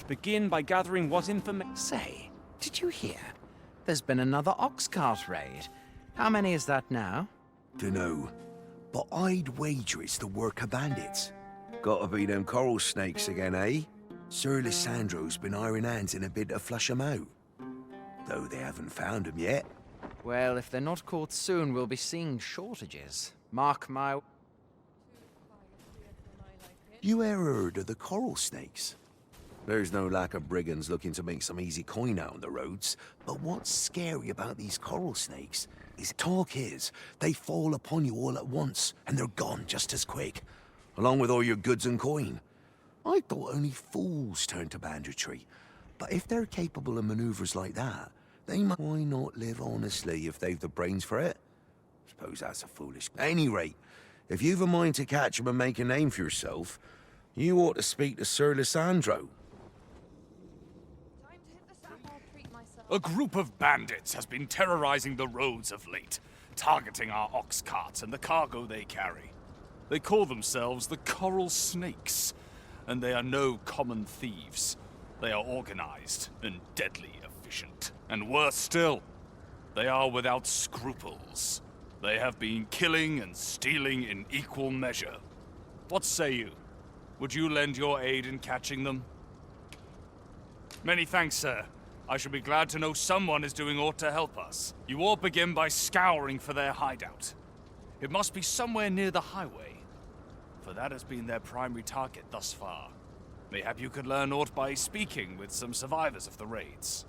report. Begin by gathering what information... Say, did you hear? There's been another ox cart raid. How many is that now? Dunno, but I'd wager it's the work of bandits. Gotta be them coral snakes again, eh? Sir Lissandro's been iron hands in a bid to flush 'em out. Though they haven't found 'em yet. Well, if they're not caught soon, we'll be seeing shortages. Mark my... You ever heard of the coral snakes? There's no lack of brigands looking to make some easy coin out on the roads, but what's scary about these coral snakes is talk is they fall upon you all at once and they're gone just as quick, along with all your goods and coin. I thought only fools turned to banditry, but if they're capable of maneuvers like that, they might... Why not live honestly if they've the brains for it? Suppose that's a foolish... At any rate, if you've a mind to catch 'em and make a name for yourself, you ought to speak to Sir Lissandro. A group of bandits has been terrorizing the roads of late, targeting our ox carts and the cargo they carry. They call themselves the Coral Snakes, and they are no common thieves. They are organized and deadly efficient. And worse still, they are without scruples. They have been killing and stealing in equal measure. What say you? Would you lend your aid in catching them? Many thanks, sir. I shall be glad to know someone is doing aught to help us. You all begin by scouring for their hideout. It must be somewhere near the highway, for that has been their primary target thus far. Mayhap you could learn aught by speaking with some survivors of the raids.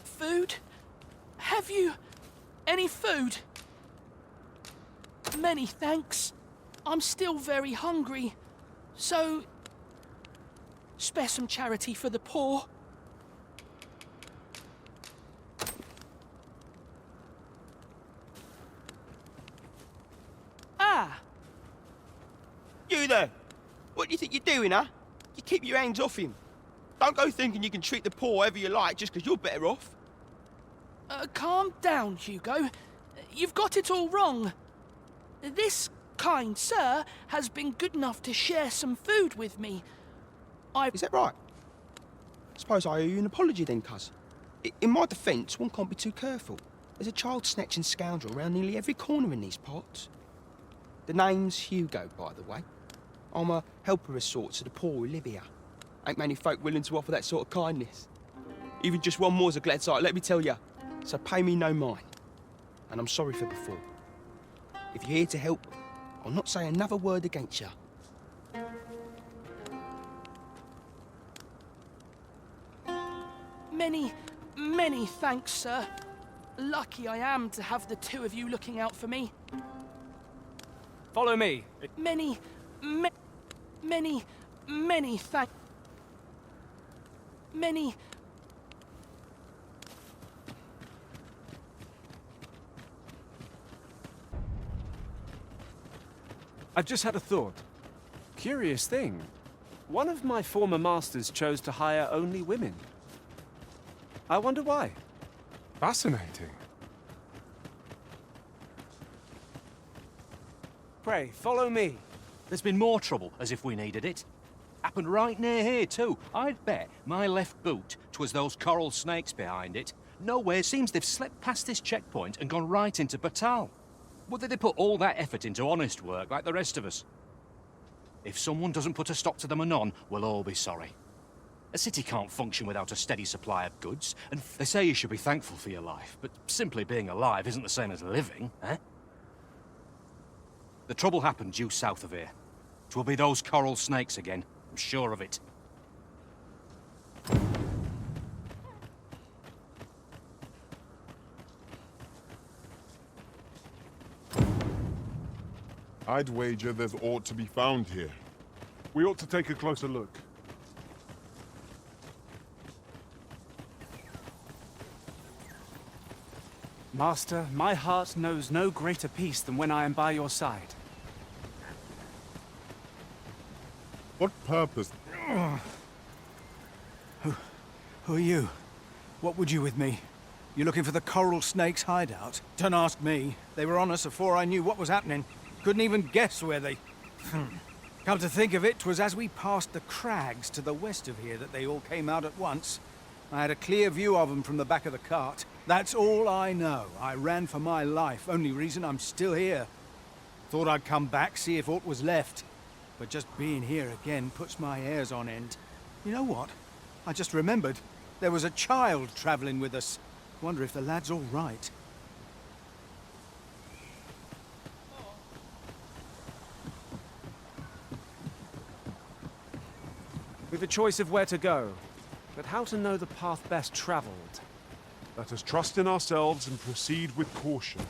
Food? Have you any food? Many thanks. I'm still very hungry. So, spare some charity for the poor. Ah! You there! What do you think you're doing, huh? You keep your hands off him. Don't go thinking you can treat the poor however you like just because you're better off. Calm down, Hugo. You've got it all wrong. This kind sir has been good enough to share some food with me. Is that right? Suppose I owe you an apology then, cuz. In my defence, one can't be too careful. There's a child-snatching scoundrel around nearly every corner in these parts. The name's Hugo, by the way. I'm a helper of sorts to the poor who live here. Ain't many folk willing to offer that sort of kindness. Even just one more's a glad sight, let me tell you. So pay me no mind. And I'm sorry for before. If you're here to help, I'll not say another word against you. Many thanks, sir. Lucky I am to have the two of you looking out for me. Follow me. Many thanks. Many... I've just had a thought. Curious thing. One of my former masters chose to hire only women. I wonder why. Fascinating. Pray, follow me. There's been more trouble, as if we needed it. Happened right near here, too. I'd bet my left boot 'twas those coral snakes behind it. Nowhere seems they've slipped past this checkpoint and gone right into Batal. Would they put all that effort into honest work like the rest of us? If someone doesn't put a stop to them anon, we'll all be sorry. A city can't function without a steady supply of goods, and they say you should be thankful for your life, but simply being alive isn't the same as living, eh? The trouble happened due south of here. 'Twill be those coral snakes again, I'm sure of it. I'd wager there's aught to be found here. We ought to take a closer look. Master, my heart knows no greater peace than when I am by your side. What purpose? Who are you? What would you with me? You looking for the Coral Snake's hideout? Don't ask me. They were on us before I knew what was happening. Couldn't even guess where they... Come to think of it, 'twas as we passed the crags to the west of here that they all came out at once. I had a clear view of them from the back of the cart. That's all I know. I ran for my life. Only reason I'm still here. Thought I'd come back, see if aught was left. But just being here again puts my hairs on end. You know what? I just remembered. There was a child travelling with us. Wonder if the lad's all right. We've a choice of where to go, but how to know the path best travelled? Let us trust in ourselves and proceed with caution.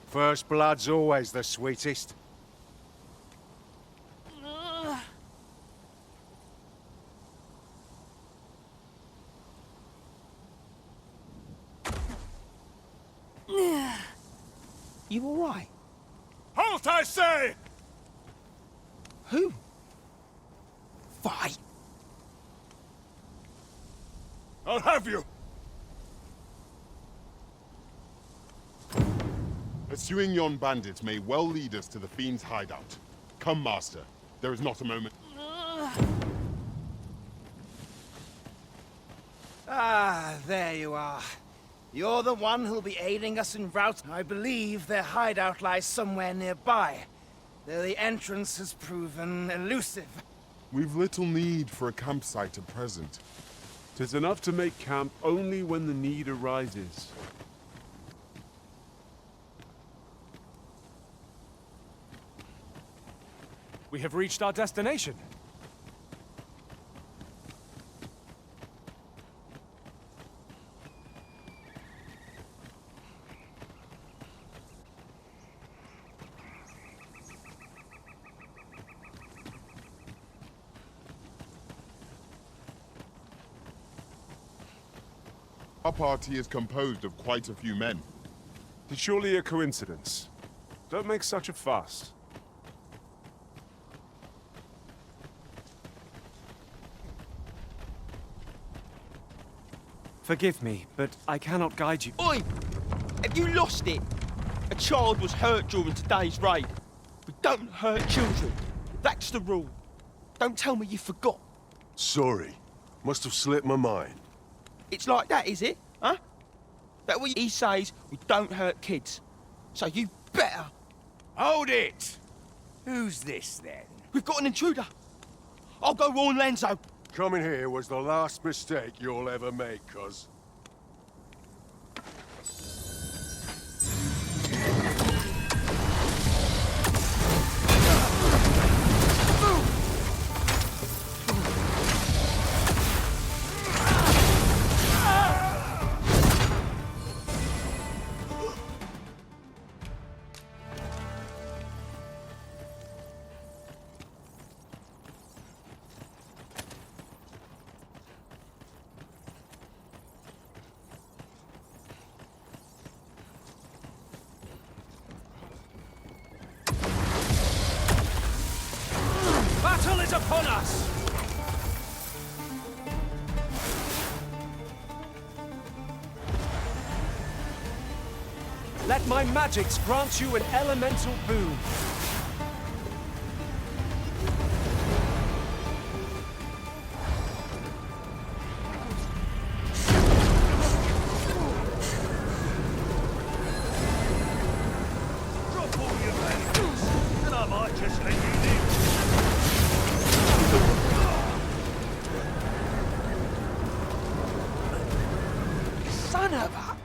First blood's always the sweetest. You all right? Halt, I say! Who? Fight. I'll have you! Pursuing yon bandits may well lead us to the Fiend's hideout. Come, Master. There is not a moment. Ah, there you are. You're the one who'll be aiding us en route. I believe their hideout lies somewhere nearby, though the entrance has proven elusive. We've little need for a campsite at present. 'Tis enough to make camp only when the need arises. We have reached our destination. Our party is composed of quite a few men. 'Tis surely a coincidence. Don't make such a fuss. Forgive me, but I cannot guide you. Oi! Have you lost it? A child was hurt during today's raid. We don't hurt children. That's the rule. Don't tell me you forgot. Sorry. Must have slipped my mind. It's like that, is it? Huh? That what he says, we don't hurt kids. So you better. Hold it! Who's this, then? We've got an intruder. I'll go warn Lenzo. Coming here was the last mistake you'll ever make, cuz. Battle is upon us! Let my magics grant you an elemental boon. Drop all your valuables, and I might just let you live. Son of a...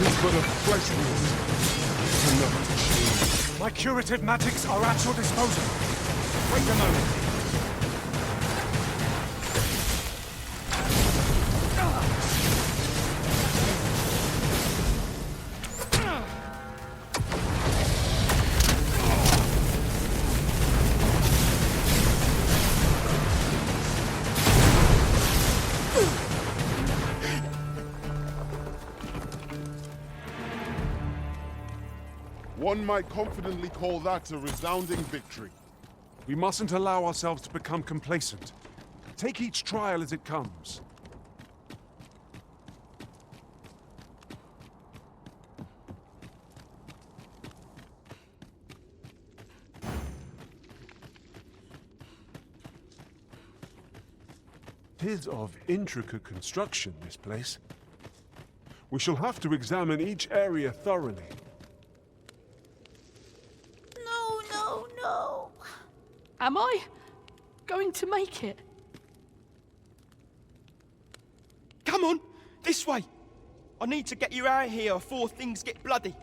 is but a flesh wound. Enough to shield. My curative magics are at your disposal. Wait a moment. One might confidently call that a resounding victory. We mustn't allow ourselves to become complacent. Take each trial as it comes. Tis of intricate construction, this place. We shall have to examine each area thoroughly. No. Am I going to make it? Come on, this way. I need to get you out of here before things get bloody.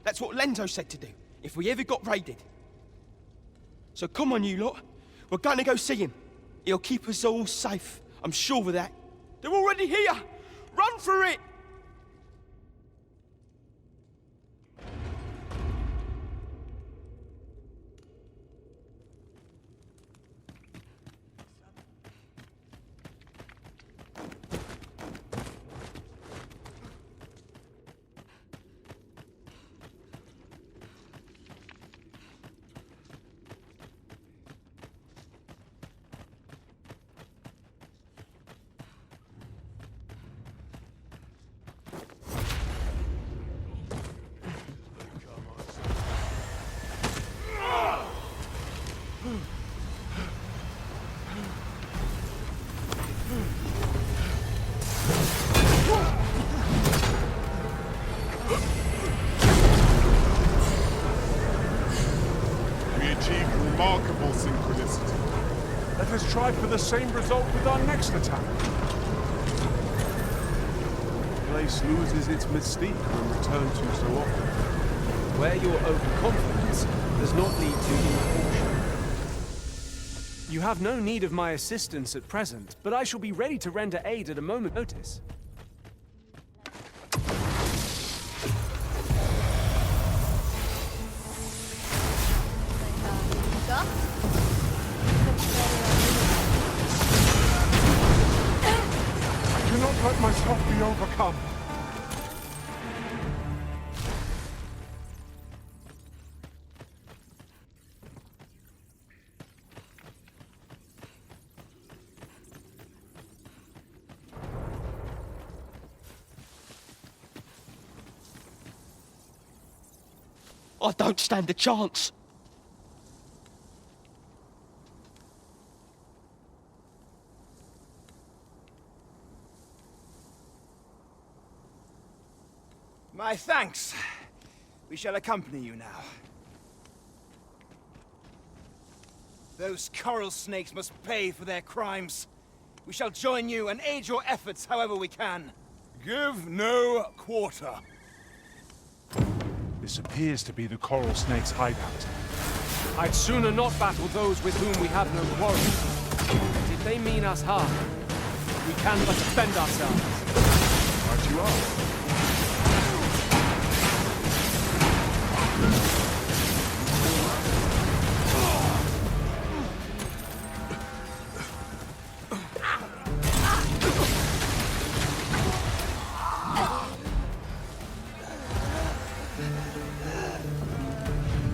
That's what Lenzo said to do, if we ever got raided. So come on, you lot. We're going to go see him. He'll keep us all safe. I'm sure of that. They're already here. Run for it! Remarkable synchronicity. Let us try for the same result with our next attack. The place loses its mystique when returned to so often. Where your overconfidence does not lead to caution. You have no need of my assistance at present, but I shall be ready to render aid at a moment's notice. I cannot let myself be overcome. I don't stand a chance. My thanks. We shall accompany you now. Those coral snakes must pay for their crimes. We shall join you and aid your efforts however we can. Give no quarter. This appears to be the coral snake's hideout. I'd sooner not battle those with whom we have no quarrel. Did they mean us harm? We can but defend ourselves. Right you are.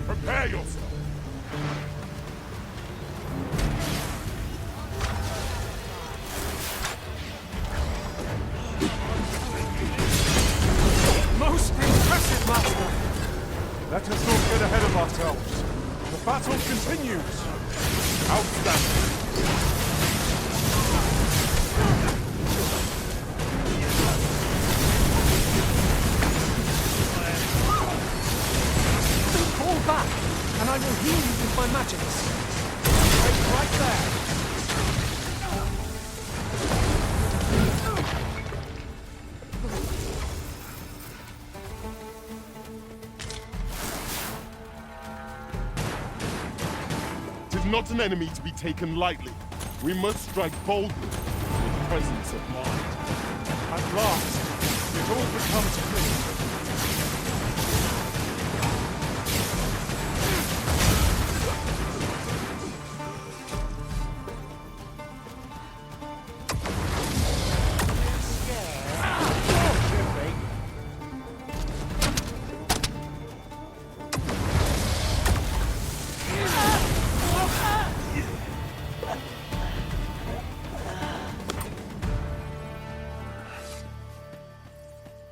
Prepare yourself. Most impressive, Master! Let us not get ahead of ourselves. The battle continues. Outstanding. Fall back, and I will heal you with my magics. Wait right there. not an enemy to be taken lightly. We must strike boldly with presence of mind. At last, it all becomes clear.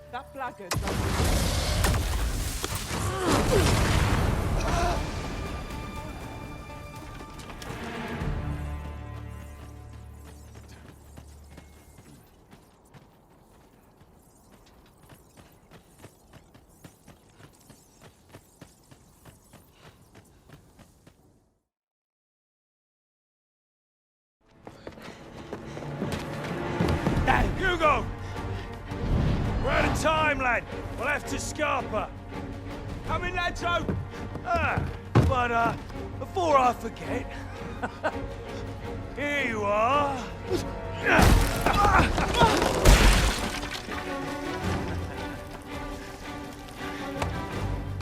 That blackguard. Hugo! We're out of time, lad. We'll have to scarper. Come in, lads, out. But before I forget, here you are.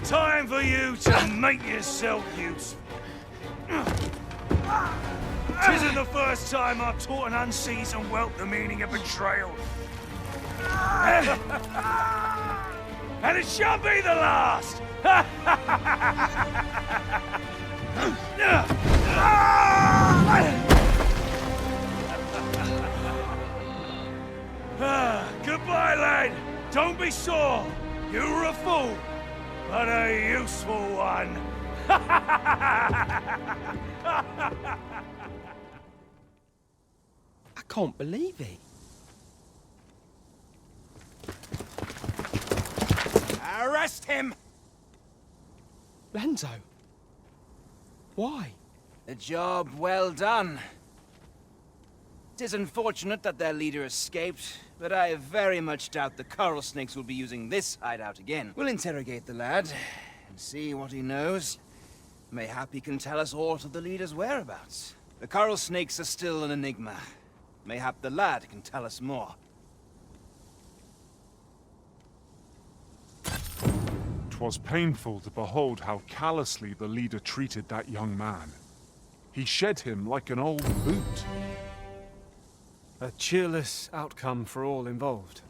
Time for you to make yourself useful. Tisn't the first time I've taught an unseasoned whelp the meaning of betrayal. And it shan't be the last! Goodbye, lad. Don't be sore. You were a fool, but a useful one. I can't believe it. Arrest him! Lanzo. Why? A job well done. It is unfortunate that their leader escaped, but I very much doubt the coral snakes will be using this hideout again. We'll interrogate the lad and see what he knows. Mayhap he can tell us aught of the leader's whereabouts. The coral snakes are still an enigma. Mayhap the lad can tell us more. 'Twas painful to behold how callously the leader treated that young man. He shed him like an old boot. A cheerless outcome for all involved.